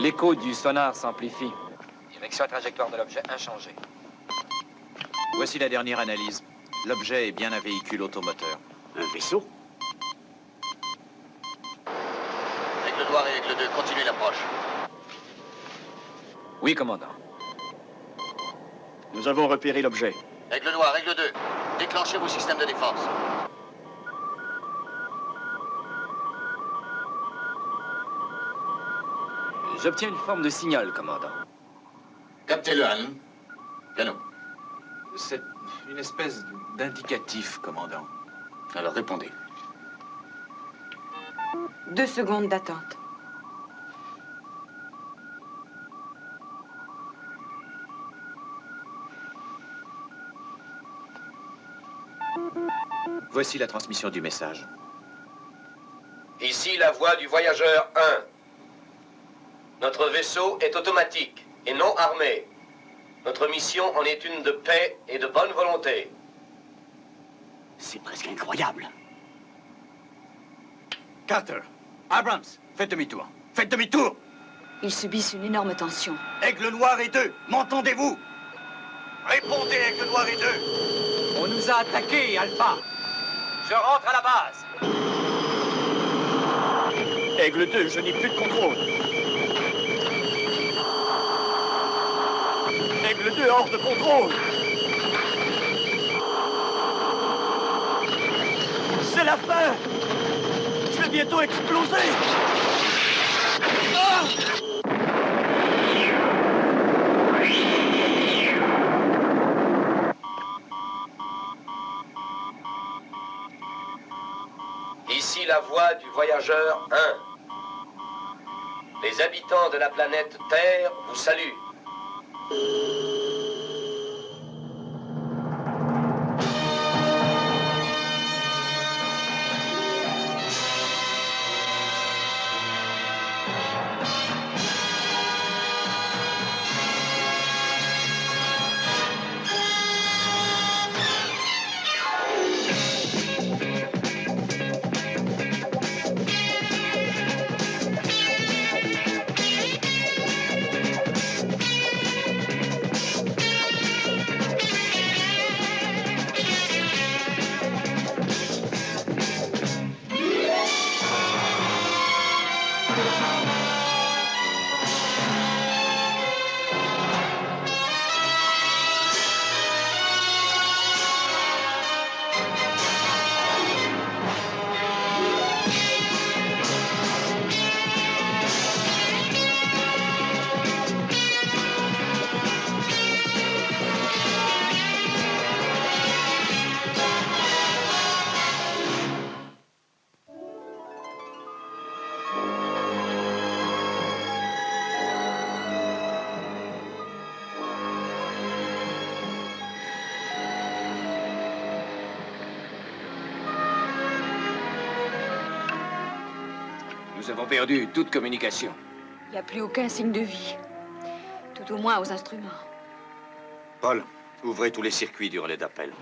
L'écho du sonar s'amplifie. Direction et trajectoire de l'objet inchangée. Voici la dernière analyse. L'objet est bien un véhicule automoteur. Un vaisseau? Aigle noir et Aigle 2, continuez l'approche. Oui, commandant. Nous avons repéré l'objet. Aigle noir, Aigle 2, déclenchez vos systèmes de défense. J'obtiens une forme de signal, commandant. Captez-le, Allen. Canon. C'est une espèce d'indicatif, commandant. Alors répondez. 2 secondes d'attente. Voici la transmission du message. Ici la voix du voyageur 1. Notre vaisseau est automatique et non armé. Notre mission en est une de paix et de bonne volonté. C'est presque incroyable. Carter, Abrams, faites demi-tour. Faites demi-tour! Ils subissent une énorme tension. Aigle noir et 2, m'entendez-vous? Répondez, Aigle noir et 2! On nous a attaqués, Alpha. Je rentre à la base. Aigle 2, je n'ai plus de contrôle. Aigle 2 hors de contrôle. C'est la fin. Je vais bientôt exploser. Ah! Ici la voix du voyageur 1. Les habitants de la planète Terre vous saluent. Nous avons perdu toute communication. Il n'y a plus aucun signe de vie. Tout au moins aux instruments. Paul, ouvrez tous les circuits du relais d'appel.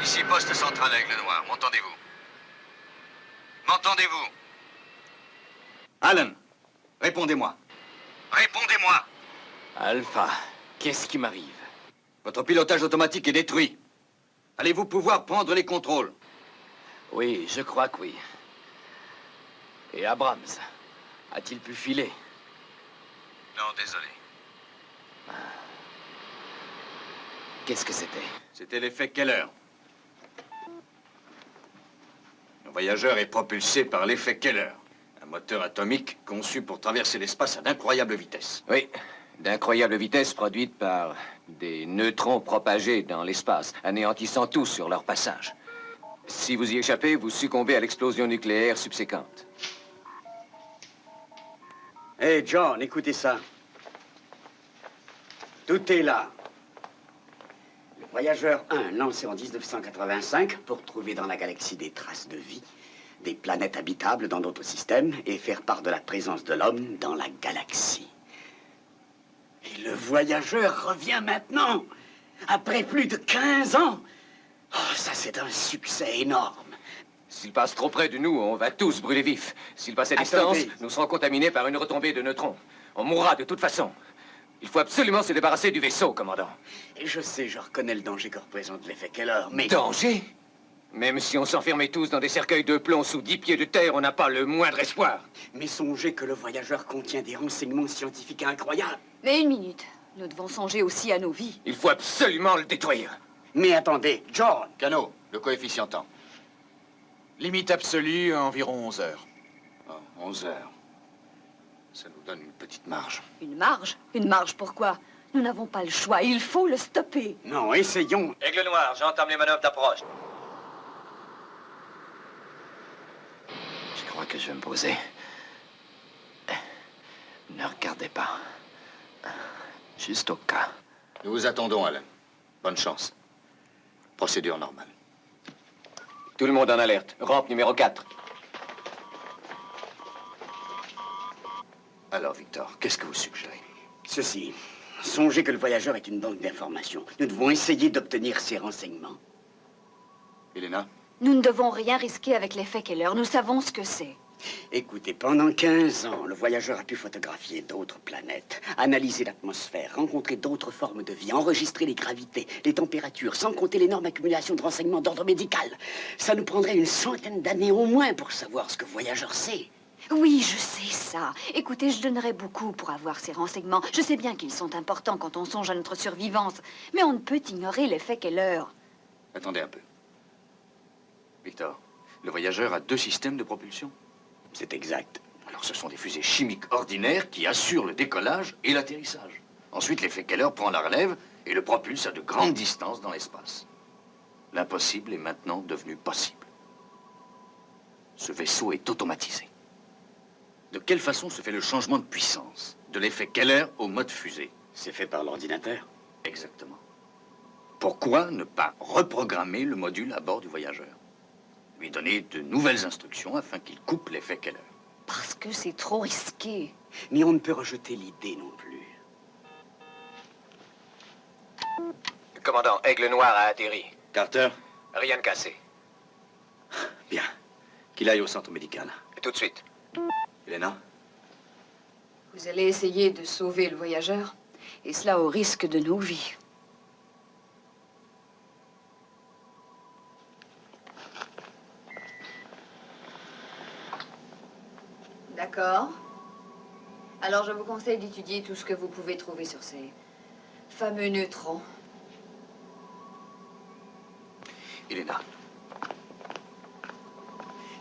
Ici, poste central Aigle noir, m'entendez-vous? M'entendez-vous? Allen, répondez-moi. Répondez-moi! Alpha, qu'est-ce qui m'arrive? Votre pilotage automatique est détruit. Allez-vous pouvoir prendre les contrôles? Oui, je crois que oui. Et Abrams, a-t-il pu filer? Non, désolé. Qu'est-ce que c'était? C'était l'effet Keller. Le voyageur est propulsé par l'effet Keller. Un moteur atomique conçu pour traverser l'espace à d'incroyables vitesses. Oui, d'incroyables vitesses produites par des neutrons propagés dans l'espace, anéantissant tout sur leur passage. Si vous y échappez, vous succombez à l'explosion nucléaire subséquente. Hey, John, écoutez ça. Tout est là. Le voyageur 1, lancé en 1985 pour trouver dans la galaxie des traces de vie, des planètes habitables dans d'autres systèmes et faire part de la présence de l'homme dans la galaxie. Et le voyageur revient maintenant. Après plus de 15 ans? Oh, ça, c'est un succès énorme. S'il passe trop près de nous, on va tous brûler vifs. S'il passe à distance, Attendez. nous serons contaminés par une retombée de neutrons. On mourra de toute façon. Il faut absolument se débarrasser du vaisseau, commandant. Et je sais, je reconnais le danger que représente l'effet Keller, mais... Danger? Même si on s'enfermait tous dans des cercueils de plomb sous 10 pieds de terre, on n'a pas le moindre espoir. Mais songez que le voyageur contient des renseignements scientifiques incroyables. Mais une minute. Nous devons songer aussi à nos vies. Il faut absolument le détruire. Mais attendez, John! Cano, le coefficient temps. Limite absolue, environ 11 heures. Oh, 11 heures. Ça nous donne une petite marge. Une marge? Une marge pourquoi? Nous n'avons pas le choix. Il faut le stopper. Non, essayons. Aigle Noir, j'entame les manœuvres d'approche. Je crois que je vais me poser. Ne regardez pas. Juste au cas. Nous vous attendons, Alain. Bonne chance. Procédure normale. Tout le monde en alerte. Rampe numéro 4. Alors, Victor, qu'est-ce que vous suggérez? Ceci. Songez que le voyageur est une banque d'informations. Nous devons essayer d'obtenir ces renseignements. Elena? Nous ne devons rien risquer avec l'effet Keller. Nous savons ce que c'est. Écoutez, pendant 15 ans, le voyageur a pu photographier d'autres planètes, analyser l'atmosphère, rencontrer d'autres formes de vie, enregistrer les gravités, les températures, sans compter l'énorme accumulation de renseignements d'ordre médical. Ça nous prendrait une centaine d'années au moins pour savoir ce que le voyageur sait. Oui, je sais ça. Écoutez, je donnerais beaucoup pour avoir ces renseignements. Je sais bien qu'ils sont importants quand on songe à notre survivance. Mais on ne peut ignorer l'effet Keller. Attendez un peu. Victor, le voyageur a 2 systèmes de propulsion. C'est exact. Alors ce sont des fusées chimiques ordinaires qui assurent le décollage et l'atterrissage. Ensuite, l'effet Keller prend la relève et le propulse à de grandes distances dans l'espace. L'impossible est maintenant devenu possible. Ce vaisseau est automatisé. De quelle façon se fait le changement de puissance de l'effet Keller au mode fusée? C'est fait par l'ordinateur. Exactement. Pourquoi ne pas reprogrammer le module à bord du voyageur? Lui donner de nouvelles instructions afin qu'il coupe l'effet Keller. Parce que c'est trop risqué. Mais on ne peut rejeter l'idée non plus. Commandant, Aigle Noir a atterri. Carter, Rien de cassé. bien. Qu'il aille au centre médical. Tout de suite. Elena? Vous allez essayer de sauver le voyageur, et cela au risque de nos vies. D'accord. Alors je vous conseille d'étudier tout ce que vous pouvez trouver sur ces fameux neutrons. Elena.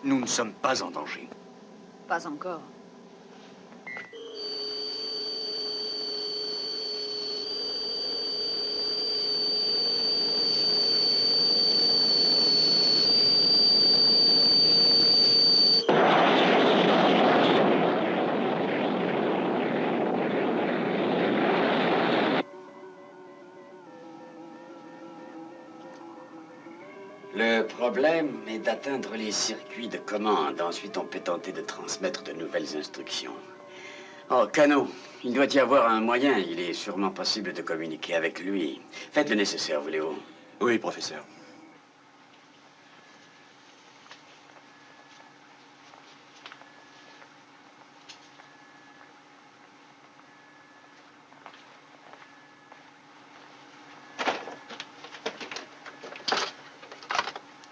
Nous ne sommes pas en danger. Pas encore. Le problème est d'atteindre les circuits de commande. Ensuite, on peut tenter de transmettre de nouvelles instructions. Oh, Cano, il doit y avoir un moyen. Il est sûrement possible de communiquer avec lui. Faites le nécessaire, vous, Léo. Oui, professeur.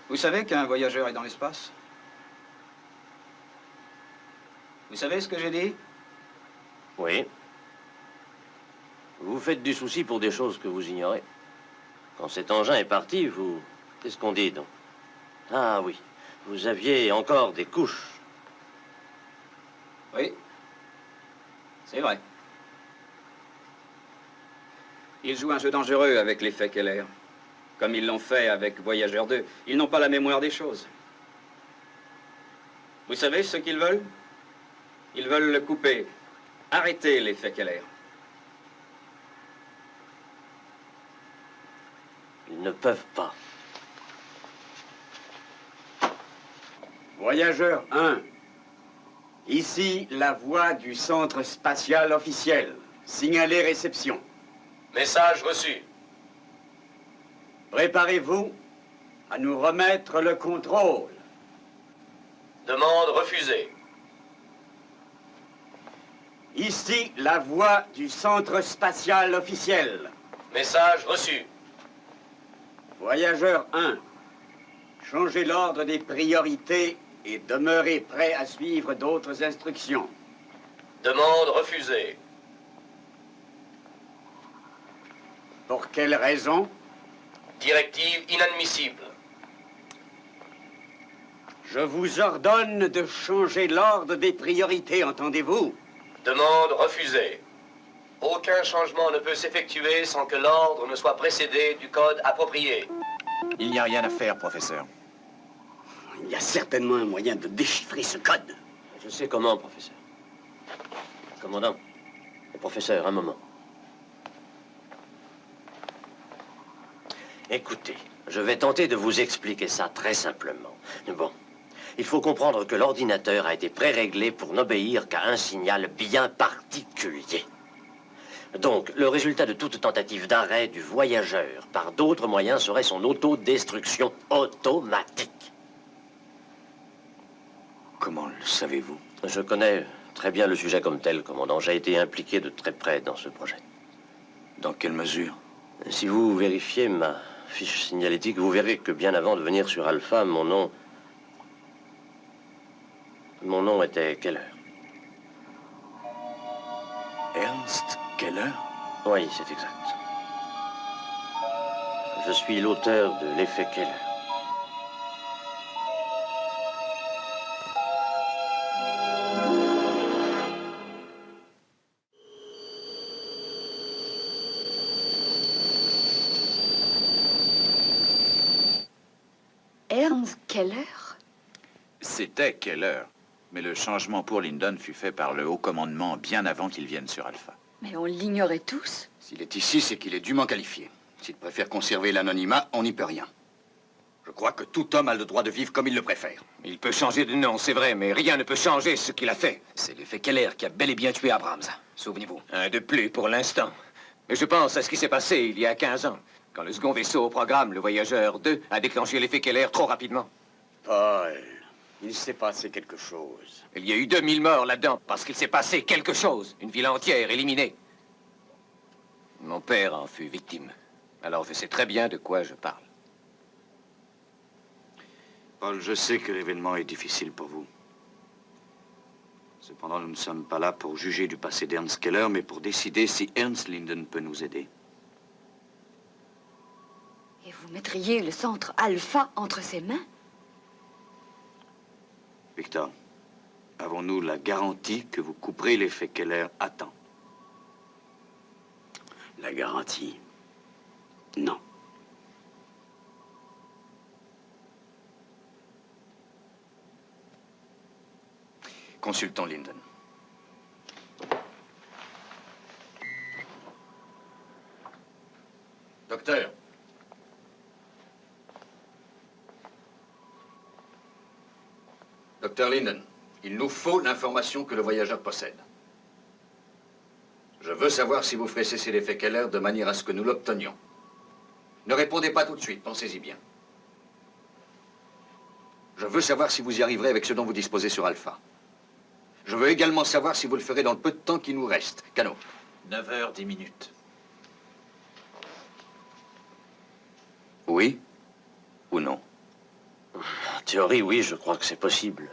Vous savez qu'un voyageur est dans l'espace? Vous savez ce que j'ai dit? Oui. Vous faites du souci pour des choses que vous ignorez. Quand cet engin est parti, vous... Qu'est-ce qu'on dit, donc? Ah oui, vous aviez encore des couches. Oui. C'est vrai. Ils jouent un jeu dangereux avec l'effet Keller. Comme ils l'ont fait avec Voyageur 2. Ils n'ont pas la mémoire des choses. Vous savez ce qu'ils veulent? Ils veulent le couper. Arrêter l'effet Keller. Ils ne peuvent pas. Voyageur 1. Ici, la voix du centre spatial officiel. Signalez réception. Message reçu. Préparez-vous à nous remettre le contrôle. Demande refusée. Ici, la voix du centre spatial officiel. Message reçu. Voyageur 1, changez l'ordre des priorités et demeurez prêt à suivre d'autres instructions. Demande refusée. Pour quelle raison? Directive inadmissible. Je vous ordonne de changer l'ordre des priorités, entendez-vous? Demande refusée. Aucun changement ne peut s'effectuer sans que l'ordre ne soit précédé du code approprié. Il n'y a rien à faire, professeur. Il y a certainement un moyen de déchiffrer ce code. Je sais comment, professeur. Commandant. Professeur, un moment. Écoutez, je vais tenter de vous expliquer ça très simplement. Bon, il faut comprendre que l'ordinateur a été pré-réglé pour n'obéir qu'à un signal bien particulier. Donc, le résultat de toute tentative d'arrêt du voyageur par d'autres moyens serait son autodestruction automatique. Comment le savez-vous? Je connais très bien le sujet comme tel, commandant. J'ai été impliqué de très près dans ce projet. Dans quelle mesure? Si vous vérifiez ma fiche signalétique, vous verrez que bien avant de venir sur Alpha, mon nom était Keller. Ernst Keller? Oui, c'est exact. Je suis l'auteur de l'effet Keller. Ernst Keller? C'était Keller. Mais le changement pour Lyndon fut fait par le haut commandement bien avant qu'il vienne sur Alpha. Mais on l'ignorait tous. S'il est ici, c'est qu'il est dûment qualifié. S'il préfère conserver l'anonymat, on n'y peut rien. Je crois que tout homme a le droit de vivre comme il le préfère. Il peut changer de nom, c'est vrai, mais rien ne peut changer ce qu'il a fait. C'est l'effet Keller qui a bel et bien tué Abrams. Souvenez-vous. Un de plus pour l'instant. Mais je pense à ce qui s'est passé il y a 15 ans, quand le second vaisseau au programme, le Voyageur 2, a déclenché l'effet Keller trop rapidement. Paul, il s'est passé quelque chose. Il y a eu 2000 morts là-dedans, parce qu'il s'est passé quelque chose. Une ville entière éliminée. Mon père en fut victime. Alors je sais très bien de quoi je parle. Paul, je sais que l'événement est difficile pour vous. Cependant, nous ne sommes pas là pour juger du passé d'Ernst Keller, mais pour décider si Ernst Lyndon peut nous aider. Et vous mettriez le centre Alpha entre ses mains? Victor, avons-nous la garantie que vous couperez l'effet Keller à temps? La garantie? Non. Consultons Lyndon. Docteur. Docteur Lyndon, il nous faut l'information que le voyageur possède. Je veux savoir si vous ferez cesser l'effet Keller de manière à ce que nous l'obtenions. Ne répondez pas tout de suite, pensez-y bien. Je veux savoir si vous y arriverez avec ce dont vous disposez sur Alpha. Je veux également savoir si vous le ferez dans le peu de temps qui nous reste. Cano. 9h10. Oui ou non? En théorie, oui, je crois que c'est possible.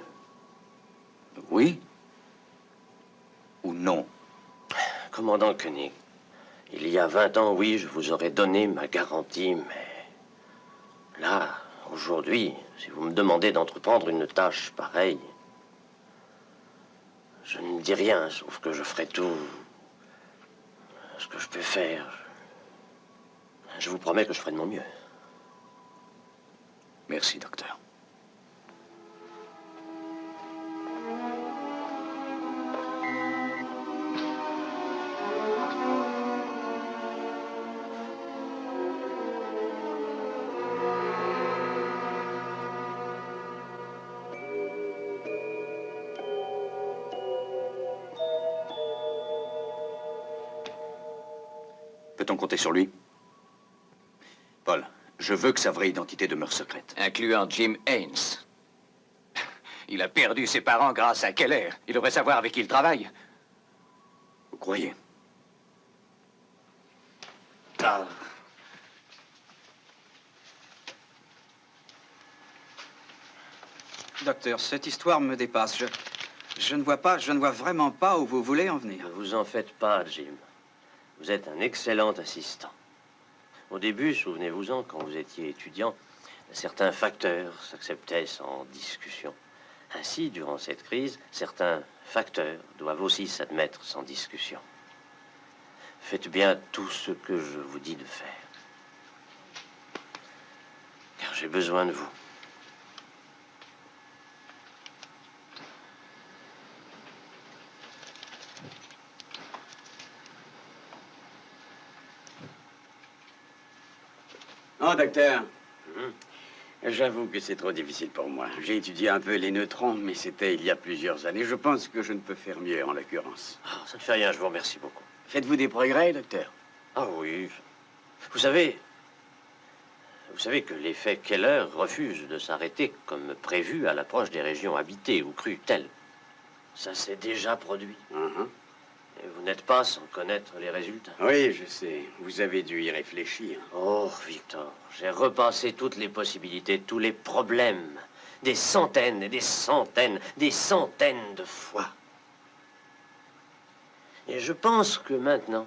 Oui ou non? Commandant Koenig, il y a 20 ans, oui, je vous aurais donné ma garantie, mais là, aujourd'hui, si vous me demandez d'entreprendre une tâche pareille, je ne dis rien, sauf que je ferai tout ce que je peux faire. Je vous promets que je ferai de mon mieux. Merci, docteur. Peut-on compter sur lui? Paul, Je veux que sa vraie identité demeure secrète. Incluant Jim Haynes. Il a perdu ses parents grâce à Keller. Il devrait savoir avec qui il travaille. Vous croyez? Ah. Docteur, cette histoire me dépasse. Je ne vois vraiment pas où vous voulez en venir. Ne vous en faites pas, Jim. Vous êtes un excellent assistant. Au début, souvenez-vous-en, quand vous étiez étudiant, certains facteurs s'acceptaient sans discussion. Ainsi, durant cette crise, certains facteurs doivent aussi s'admettre sans discussion. Faites bien tout ce que je vous dis de faire. Car j'ai besoin de vous. Oh, docteur. J'avoue que c'est trop difficile pour moi. J'ai étudié un peu les neutrons, mais c'était il y a plusieurs années. Je pense que je ne peux faire mieux, en l'occurrence. Oh, ça ne fait rien, je vous remercie beaucoup. Faites-vous des progrès, docteur? Ah oui. Vous savez que l'effet Keller refuse de s'arrêter comme prévu à l'approche des régions habitées ou crues telles. Ça s'est déjà produit. Et vous n'êtes pas sans connaître les résultats. Oui, je sais. Vous avez dû y réfléchir. Oh, Victor, j'ai repassé toutes les possibilités, tous les problèmes, des centaines et des centaines de fois. Et je pense que maintenant,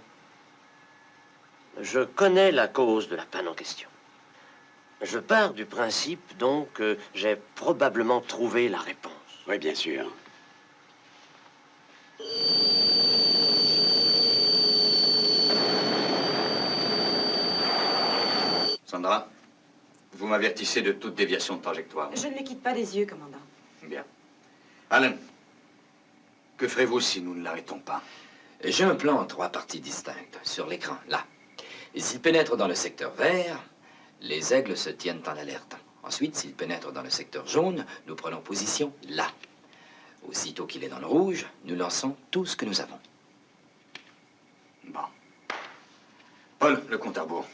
je connais la cause de la panne en question. Je pars du principe, donc, que j'ai probablement trouvé la réponse. Oui, bien sûr. Sandra, vous m'avertissez de toute déviation de trajectoire. Je ne les quitte pas des yeux, commandant. Bien. Alan, que ferez-vous si nous ne l'arrêtons pas? J'ai un plan en 3 parties distinctes, sur l'écran, là. Et s'il pénètre dans le secteur vert, les aigles se tiennent en alerte. Ensuite, s'il pénètre dans le secteur jaune, nous prenons position là. Aussitôt qu'il est dans le rouge, nous lançons tout ce que nous avons. Bon. Paul, le compte à rebours.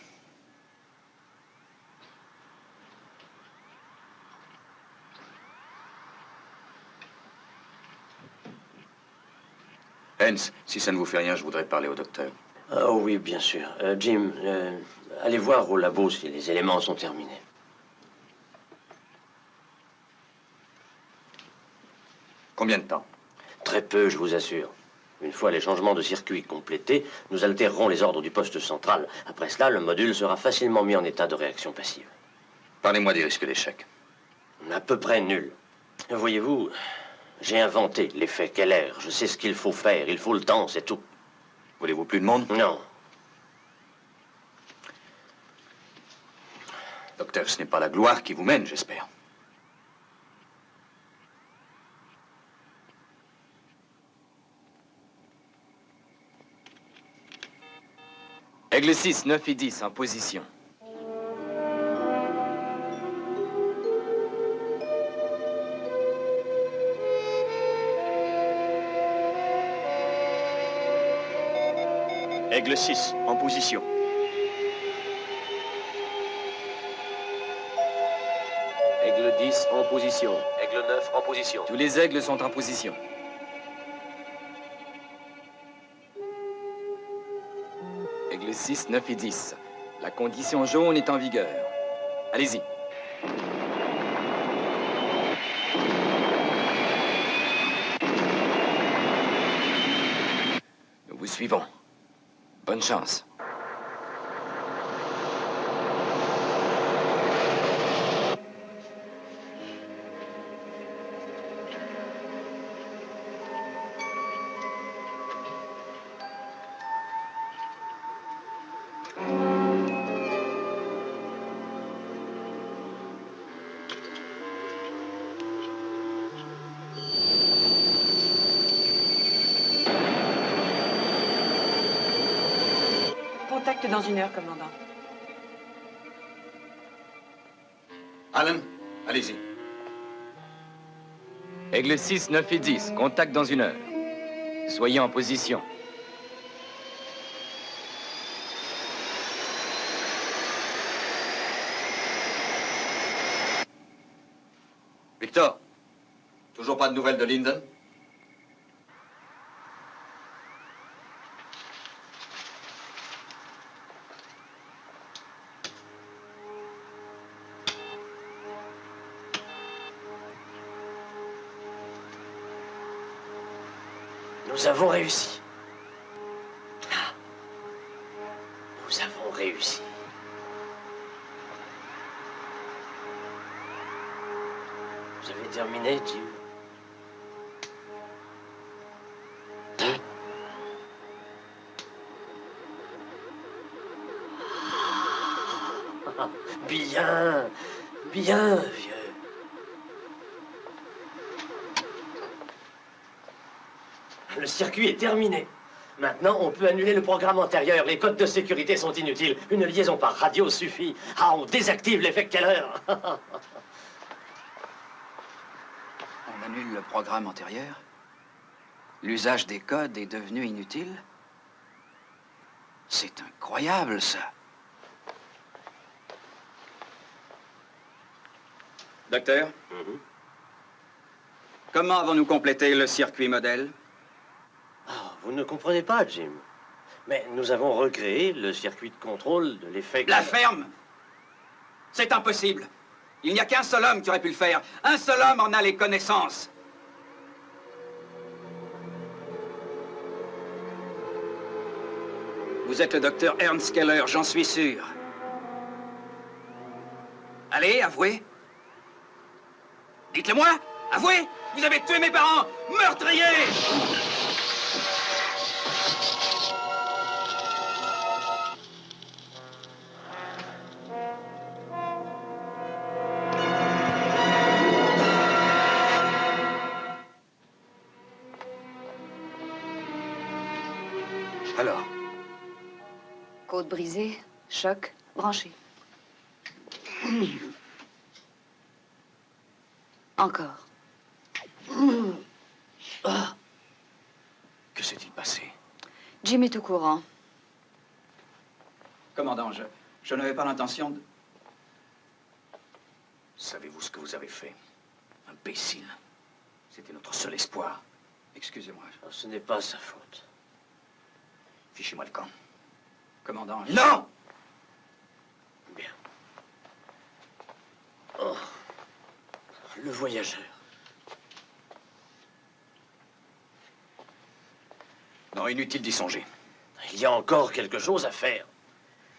Hens, si ça ne vous fait rien, je voudrais parler au docteur. Oh oui, bien sûr. Jim, allez voir au labo si les éléments sont terminés. Combien de temps? Très peu, je vous assure. Une fois les changements de circuit complétés, nous altérerons les ordres du poste central. Après cela, le module sera facilement mis en état de réaction passive. Parlez-moi des risques d'échec. À peu près nul. Voyez-vous, j'ai inventé l'effet Keller. Je sais ce qu'il faut faire. Il faut le temps, c'est tout. Voulez-vous plus de monde? Non. Docteur, ce n'est pas la gloire qui vous mène, j'espère. Aigle 6, 9 et 10 en position. Aigle 6, en position. Aigle 10 en position. Aigle 9 en position. Tous les aigles sont en position. Aigle 6, 9 et 10. La condition jaune est en vigueur. Allez-y. Nous vous suivons. Bonne chance. Contact dans 1 heure, commandant. Alan, allez-y. Aigle 6, 9 et 10. Contact dans 1 heure. Soyez en position. Victor, toujours pas de nouvelles de Linden? Nous avons réussi. Ah. Nous avons réussi. Vous avez terminé, Jim? Bien, bien, vieux. Le circuit est terminé. Maintenant, on peut annuler le programme antérieur. Les codes de sécurité sont inutiles. Une liaison par radio suffit. Ah, on désactive l'effet Keller. On annule le programme antérieur? L'usage des codes est devenu inutile? C'est incroyable, ça. Docteur, comment avons-nous complété le circuit modèle? Ah, vous ne comprenez pas, Jim. Mais nous avons recréé le circuit de contrôle de l'effet... La ferme! C'est impossible. Il n'y a qu'un seul homme qui aurait pu le faire. Un seul homme en a les connaissances. Vous êtes le docteur Ernst Keller, j'en suis sûr. Allez, avouez. Dites-le-moi, avouez. Vous avez tué mes parents, meurtrier! Alors? Côte brisée, choc, branché. Encore. Ah. Que s'est-il passé? Jim est au courant. Commandant, je n'avais pas l'intention de... Savez-vous ce que vous avez fait? Imbécile. C'était notre seul espoir. Excusez-moi. Ce n'est pas sa faute. Fichez-moi le camp. Commandant, Non! Bien. Oh. Le voyageur. Non, inutile d'y songer. Il y a encore quelque chose à faire.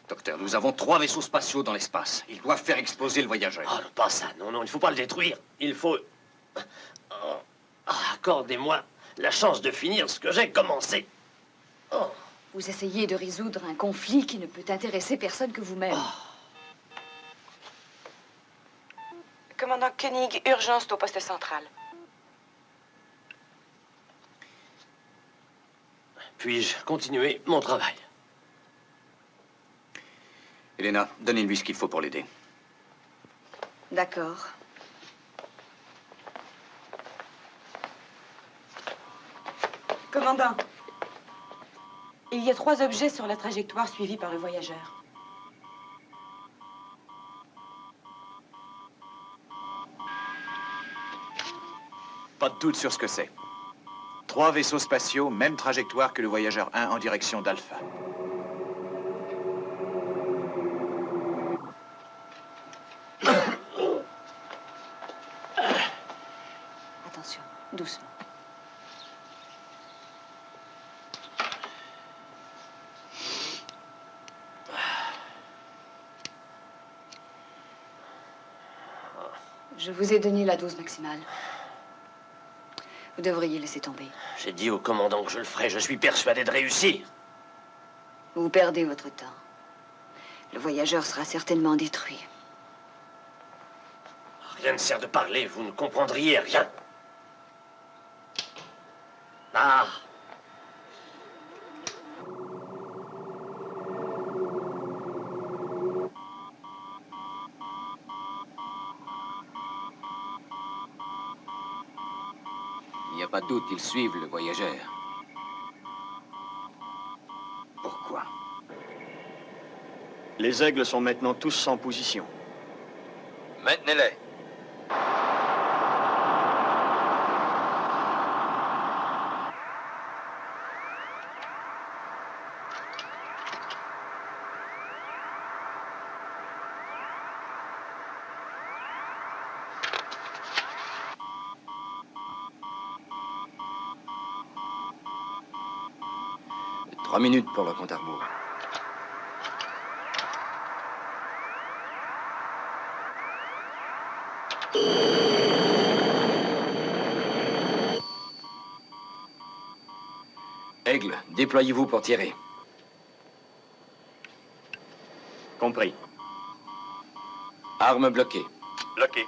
Docteur, nous avons 3 vaisseaux spatiaux dans l'espace. Ils doivent faire exploser le voyageur. Ah, non, pas ça. Non, non, il ne faut pas le détruire. Il faut... Oh. Ah, accordez-moi la chance de finir ce que j'ai commencé. Oh. Vous essayez de résoudre un conflit qui ne peut intéresser personne que vous-même. Commandant Koenig, urgence au poste central. Puis-je continuer mon travail? Elena, donnez-lui ce qu'il faut pour l'aider. D'accord. Commandant, il y a 3 objets sur la trajectoire suivie par le voyageur. Pas de doute sur ce que c'est. 3 vaisseaux spatiaux, même trajectoire que le voyageur 1 en direction d'Alpha. Attention, doucement. Je vous ai donné la dose maximale. Vous devriez laisser tomber. J'ai dit au commandant que je le ferais. Je suis persuadé de réussir. Vous perdez votre temps. Le voyageur sera certainement détruit. Rien ne sert de parler. Vous ne comprendriez rien. Ah! Il n'y a pas de doute, ils suivent le voyageur. Pourquoi? Les aigles sont maintenant tous en position. Maintenez-les. 3 minutes pour le compte à rebours. Aigle, déployez-vous pour tirer. Compris. Armes bloquées. Bloqué.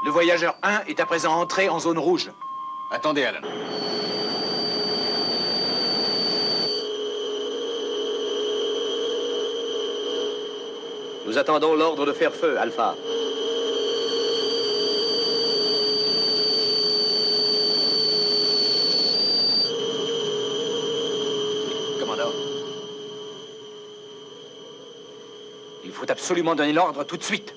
Le voyageur 1 est à présent entré en zone rouge. Attendez, Alan. Nous attendons l'ordre de faire feu, Alpha. Commandant. Il faut absolument donner l'ordre tout de suite.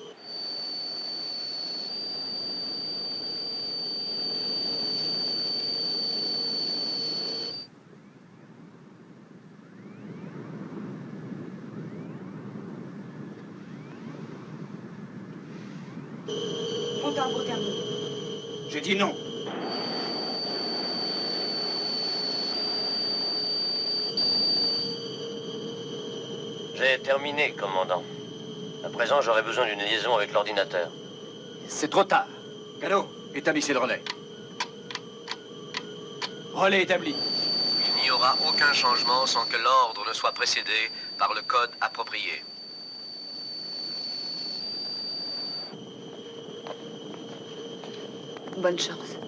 Compte à rebours terminé. J'ai dit non. J'ai terminé, commandant. À présent, j'aurais besoin d'une liaison avec l'ordinateur. C'est trop tard. Cadeau, établissez le relais. Relais établi. Il n'y aura aucun changement sans que l'ordre ne soit précédé par le code approprié. Bonne chance.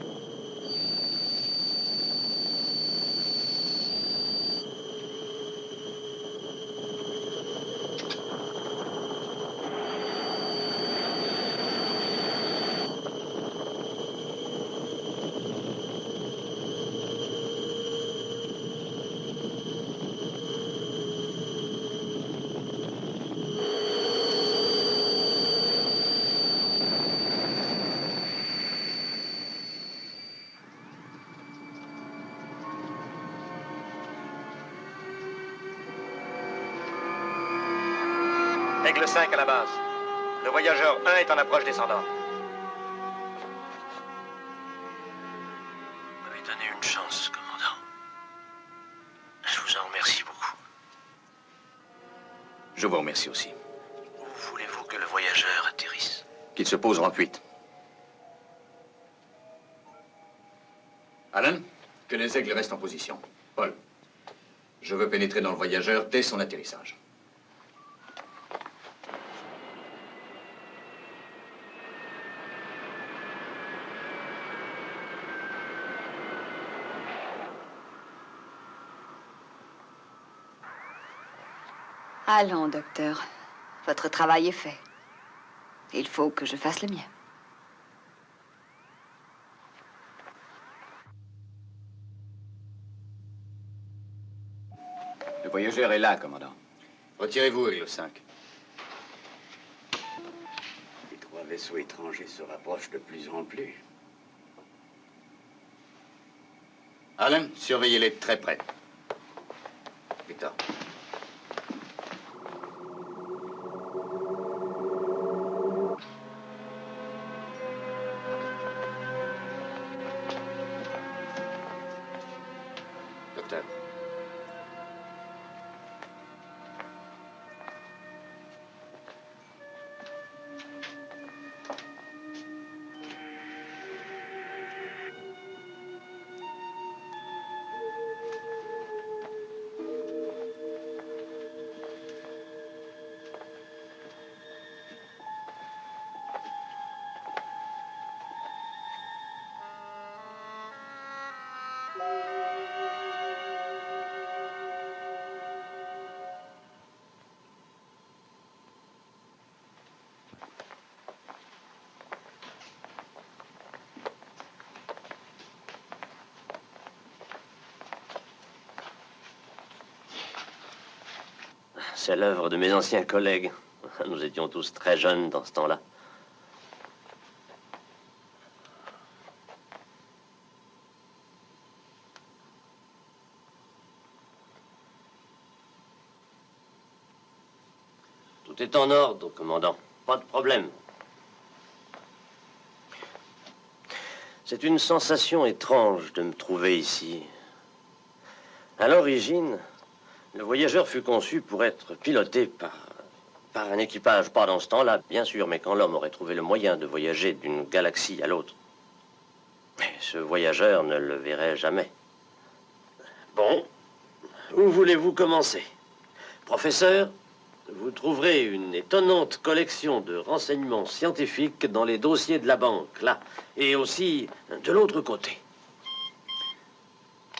Aigle 5 à la base. Le voyageur 1 est en approche descendante. Vous m'avez donné une chance, commandant. Je vous en remercie beaucoup. Je vous remercie aussi. Où voulez-vous que le voyageur atterrisse? Qu'il se pose en fuite. Alan, que les aigles restent en position. Paul, je veux pénétrer dans le voyageur dès son atterrissage. Allons, docteur. Votre travail est fait. Il faut que je fasse le mien. Le voyageur est là, commandant. Retirez-vous, Aigle 5. Les 3 vaisseaux étrangers se rapprochent de plus en plus. Alan, surveillez-les de très près. Victor. Docteur. C'est l'œuvre de mes anciens collègues. Nous étions tous très jeunes dans ce temps-là. Tout est en ordre, commandant. Pas de problème. C'est une sensation étrange de me trouver ici. À l'origine, le voyageur fut conçu pour être piloté par un équipage. Pas dans ce temps-là, bien sûr, mais quand l'homme aurait trouvé le moyen de voyager d'une galaxie à l'autre. Mais ce voyageur ne le verrait jamais. Bon, où voulez-vous commencer? Professeur, vous trouverez une étonnante collection de renseignements scientifiques dans les dossiers de la banque, là, et aussi de l'autre côté.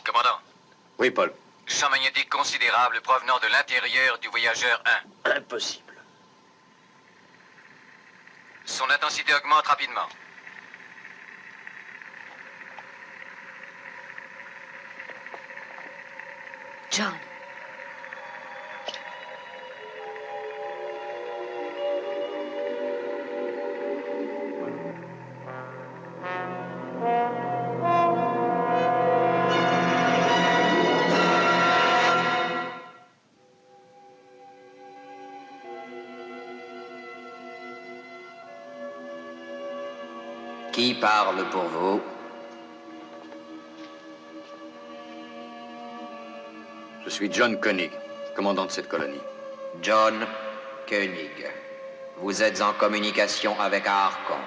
Commandant. Oui, Paul. Champ magnétique considérable provenant de l'intérieur du voyageur 1. Impossible. Son intensité augmente rapidement. John. Qui parle pour vous? Je suis John Koenig, commandant de cette colonie. John Koenig. Vous êtes en communication avec Archon,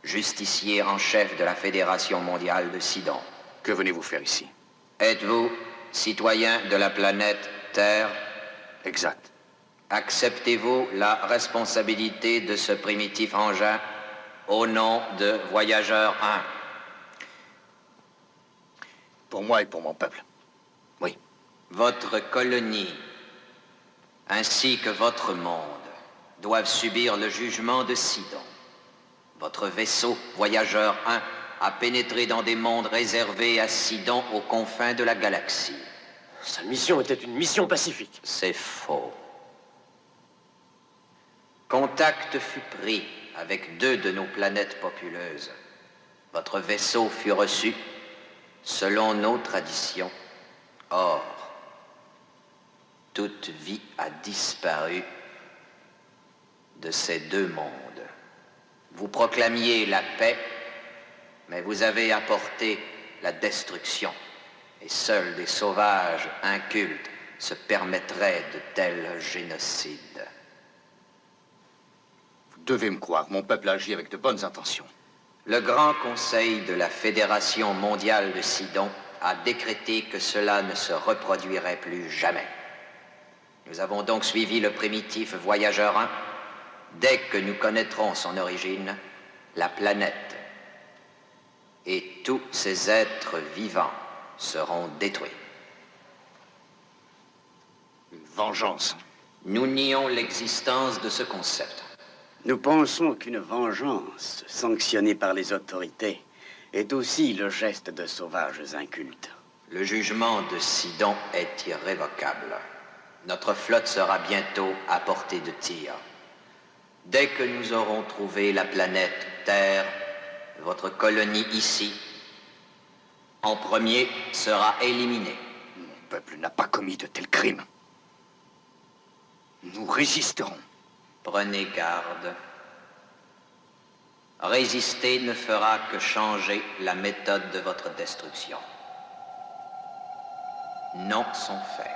justicier en chef de la Fédération mondiale de Sidon. Que venez-vous faire ici? Êtes-vous citoyen de la planète Terre? Exact. Acceptez-vous la responsabilité de ce primitif engin au nom de Voyageur 1? Pour moi et pour mon peuple. Oui. Votre colonie, ainsi que votre monde, doivent subir le jugement de Sidon. Votre vaisseau, Voyageur 1, a pénétré dans des mondes réservés à Sidon aux confins de la galaxie. Sa mission était une mission pacifique. C'est faux. Contact fut pris avec 2 de nos planètes populeuses. Votre vaisseau fut reçu selon nos traditions. Or, toute vie a disparu de ces 2 mondes. Vous proclamiez la paix, mais vous avez apporté la destruction. Et seuls des sauvages incultes se permettraient de tels génocides. Vous devez me croire, mon peuple agit avec de bonnes intentions. Le Grand Conseil de la Fédération mondiale de Sidon a décrété que cela ne se reproduirait plus jamais. Nous avons donc suivi le primitif Voyageur 1. Dès que nous connaîtrons son origine, la planète et tous ses êtres vivants seront détruits. Une vengeance. Nous nions l'existence de ce concept. Nous pensons qu'une vengeance sanctionnée par les autorités est aussi le geste de sauvages incultes. Le jugement de Sidon est irrévocable. Notre flotte sera bientôt à portée de tir. Dès que nous aurons trouvé la planète Terre, votre colonie ici, en premier, sera éliminée. Mon peuple n'a pas commis de tels crimes. Nous résisterons. Prenez garde. Résister ne fera que changer la méthode de votre destruction. Non sont faits.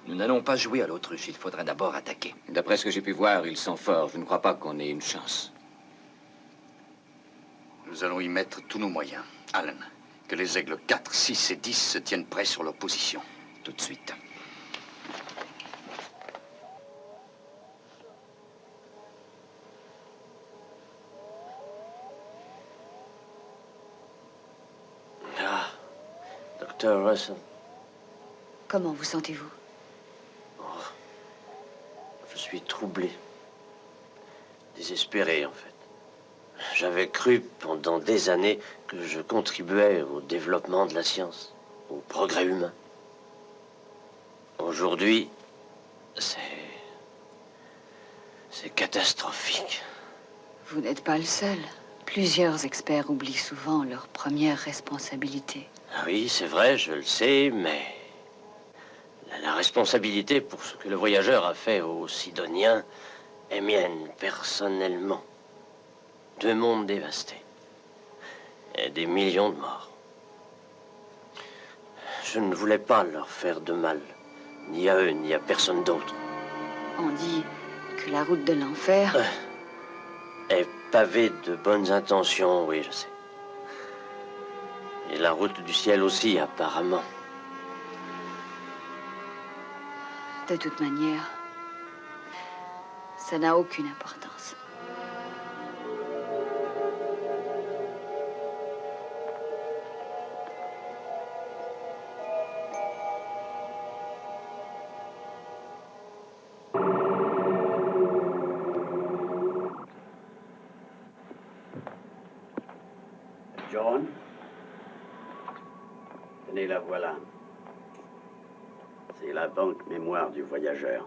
Nous n'allons pas jouer à l'autruche, il faudra d'abord attaquer. D'après ce que j'ai pu voir, ils sont forts. Je ne crois pas qu'on ait une chance. Nous allons y mettre tous nos moyens. Alan, que les aigles 4, 6 et 10 se tiennent prêts sur leur position. Tout de suite. Ah, Dr. Russell. Comment vous sentez-vous? Je suis troublé. Désespéré, en fait. J'avais cru pendant des années que je contribuais au développement de la science, au progrès humain. Aujourd'hui, C'est catastrophique. Vous n'êtes pas le seul. Plusieurs experts oublient souvent leur première responsabilité. Ah oui, c'est vrai, je le sais, mais... La responsabilité pour ce que le voyageur a fait aux Sidoniens est mienne, personnellement. 2 mondes dévastés. Et des millions de morts. Je ne voulais pas leur faire de mal. Ni à eux, ni à personne d'autre. On dit que la route de l'enfer... est pavée de bonnes intentions, oui, je sais. Et la route du ciel aussi, apparemment. De toute manière, ça n'a aucune importance. John, tenez, la voilà. C'est la banque mémoire du voyageur.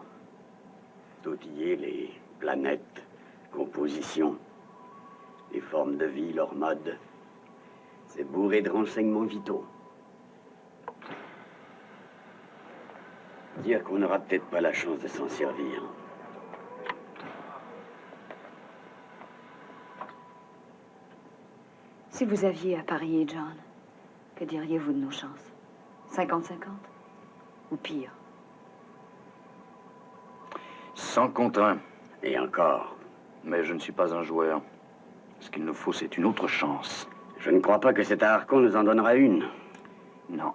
Tout y est, les planètes, compositions, les formes de vie, leur mode. C'est bourré de renseignements vitaux. Dire qu'on n'aura peut-être pas la chance de s'en servir. Si vous aviez à parier, John, que diriez-vous de nos chances? 50-50? Ou pire? 100 contre 1. Et encore. Mais je ne suis pas un joueur. Ce qu'il nous faut, c'est une autre chance. Je ne crois pas que cet Archon nous en donnera une. Non.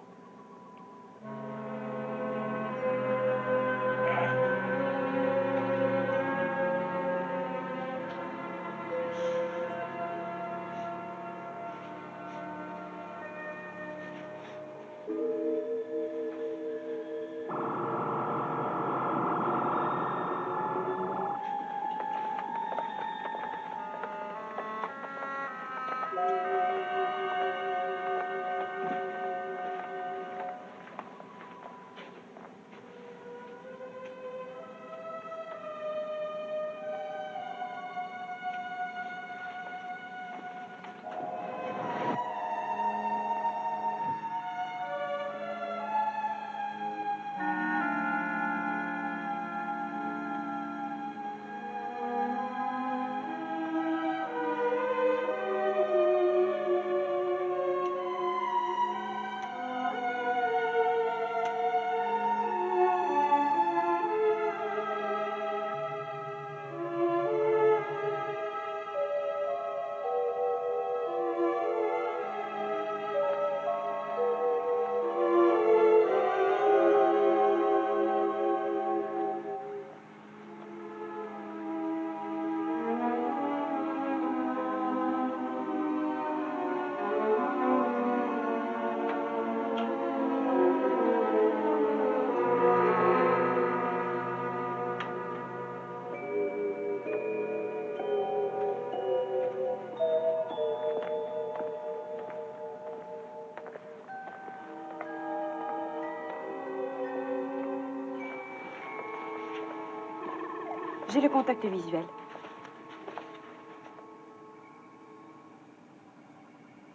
J'ai le contact visuel.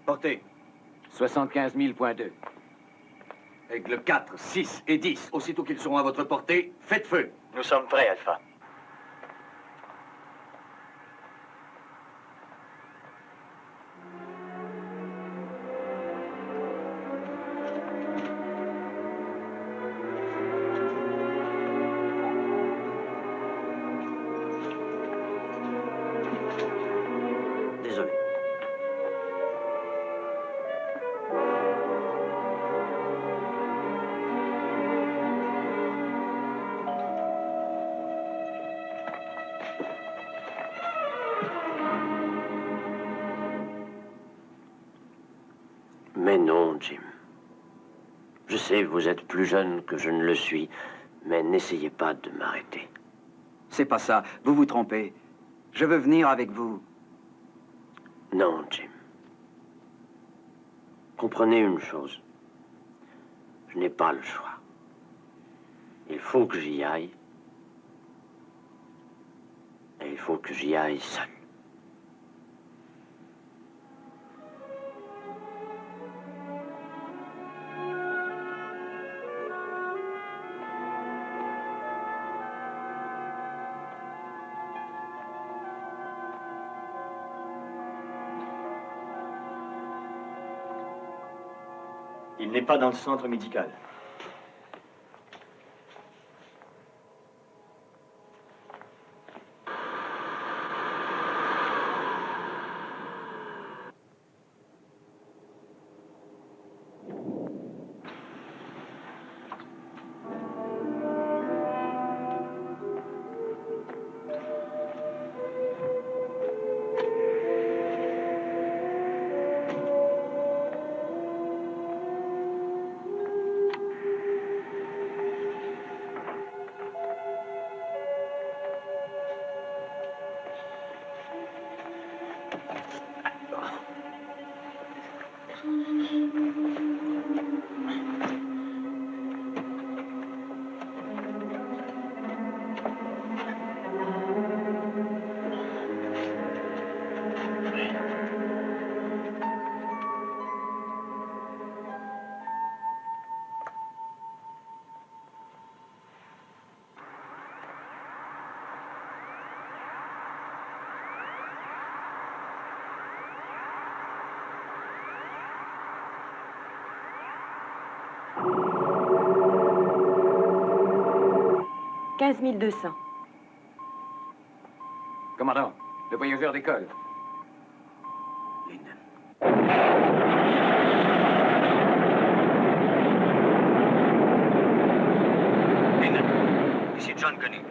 Portée. 75 000.2. Aigle 4, 6 et 10. Aussitôt qu'ils seront à votre portée, faites feu. Nous sommes prêts, Alpha. Désolé. Mais non, Jim. Je sais, vous êtes plus jeune que je ne le suis, mais n'essayez pas de m'arrêter. C'est pas ça. Vous vous trompez. Je veux venir avec vous. Non, Jim. Comprenez une chose. Je n'ai pas le choix. Il faut que j'y aille. il faut que j'y aille seul. Il n'est pas dans le centre médical. « 15 200. » Commandant, le voyageur décolle. Lyndon, ici John Koenig.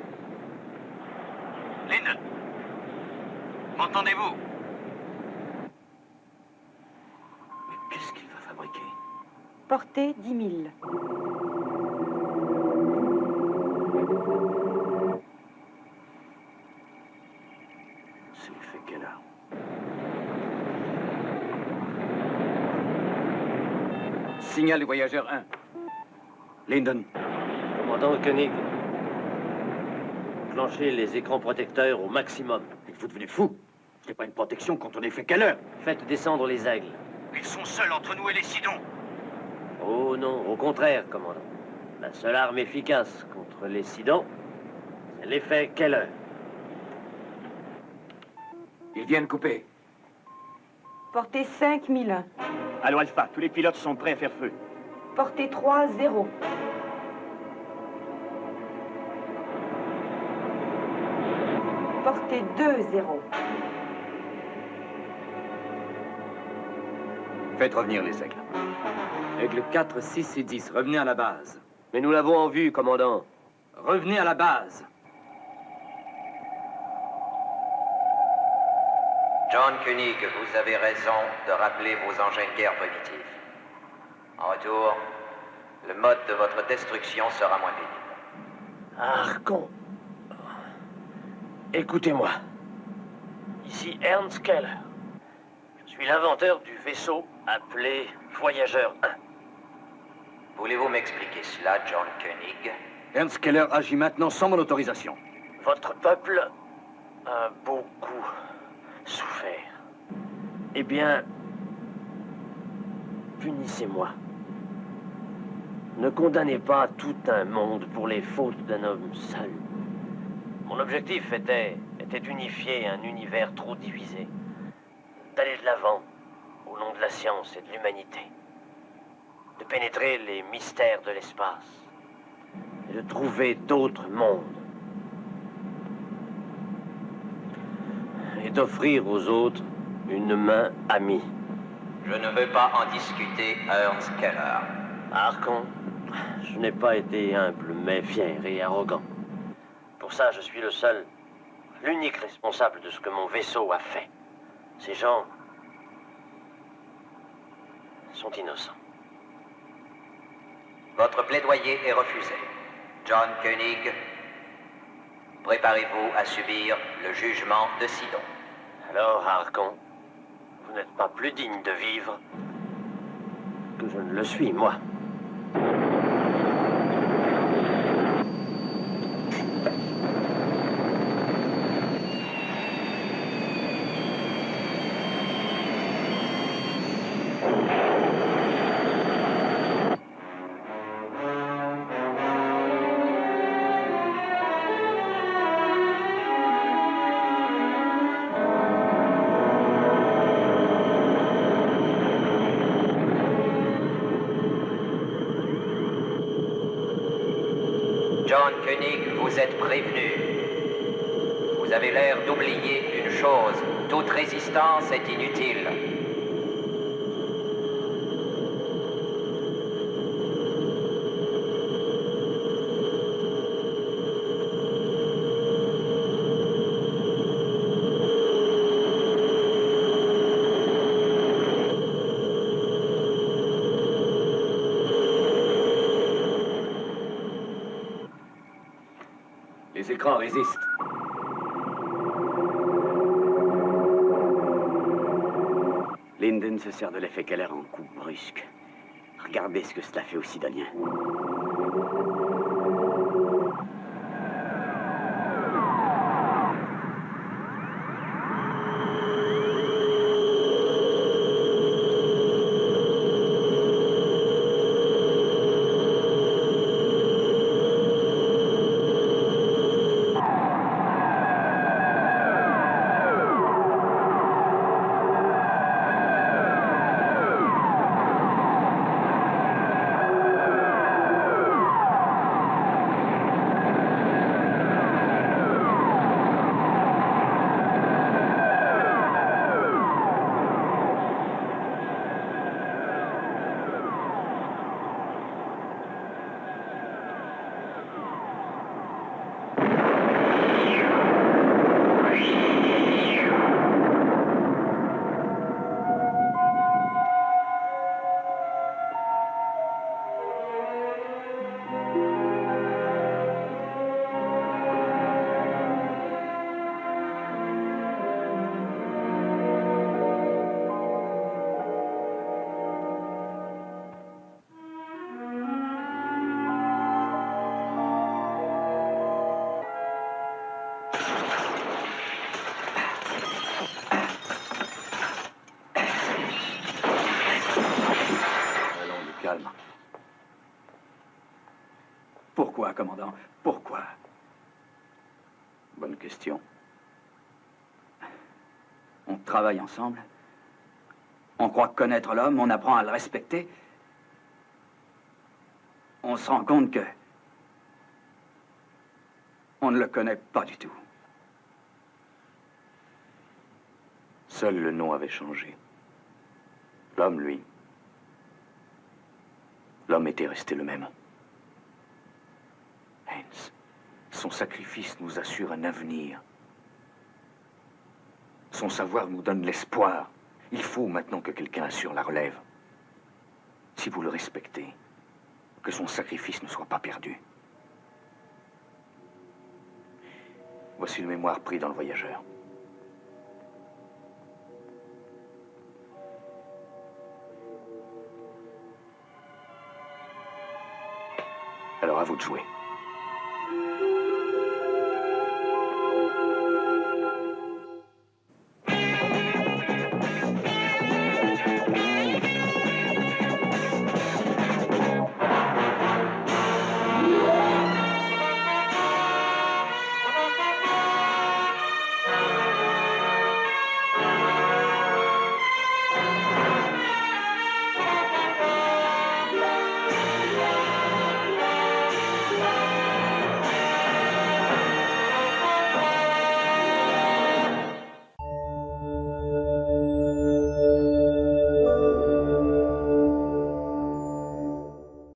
Lyndon, m'entendez-vous? Mais qu'est-ce qu'il va fabriquer? Portée 10 000. C'est le fait quelle heure? Signal du voyageur 1. Lyndon. Commandant Koenig, enclenchez les écrans protecteurs au maximum. Vous devenez fou. Ce n'est pas une protection contre l'effet Keller. Faites descendre les aigles. Ils sont seuls entre nous et les Sidons. Oh non, au contraire, commandant. La seule arme efficace contre les Sidons, c'est l'effet Keller. Ils viennent couper. Portée 5001. Allô, Alpha, tous les pilotes sont prêts à faire feu. Portée 3-0. Portée 2-0. Faites revenir les aigles. Aigle 4, 6 et 10, revenez à la base. Mais nous l'avons en vue, commandant. Revenez à la base. John Koenig, vous avez raison de rappeler vos engins de guerre primitifs. En retour, le mode de votre destruction sera moins pénible. Harkon. Écoutez-moi. Ici Ernst Keller. Je suis l'inventeur du vaisseau appelé Voyageur 1. Voulez-vous m'expliquer cela, John Koenig? Ernst Keller agit maintenant sans mon autorisation. Votre peuple a beaucoup souffert. Eh bien, punissez-moi. Ne condamnez pas tout un monde pour les fautes d'un homme seul. Mon objectif était d'unifier un univers trop divisé, d'aller de l'avant au nom de la science et de l'humanité, de pénétrer les mystères de l'espace et de trouver d'autres mondes et d'offrir aux autres une main amie. Je ne veux pas en discuter, Ernst Keller. Harkon, je n'ai pas été humble, mais fier et arrogant. Pour ça, je suis le seul, l'unique responsable de ce que mon vaisseau a fait. Ces gens sont innocents. Votre plaidoyer est refusé. John Koenig, préparez-vous à subir le jugement de Sidon. Alors, Harkon, vous n'êtes pas plus digne de vivre que je ne le suis, moi. John Koenig, vous êtes prévenu. Vous avez l'air d'oublier une chose. Toute résistance est inutile. Les écrans résistent. Linden se sert de l'effet Keller en coupe brusque. Regardez ce que cela fait aux Sidoniens. Calme. Pourquoi, commandant? Pourquoi? Bonne question. On travaille ensemble. On croit connaître l'homme, on apprend à le respecter. On se rend compte que on ne le connaît pas du tout. Seul le nom avait changé. L'homme, lui. L'homme était resté le même. Heinz, son sacrifice nous assure un avenir. Son savoir nous donne l'espoir. Il faut maintenant que quelqu'un assure la relève. Si vous le respectez, que son sacrifice ne soit pas perdu. Voici le mémoire pris dans le voyageur. Alors à vous de jouer.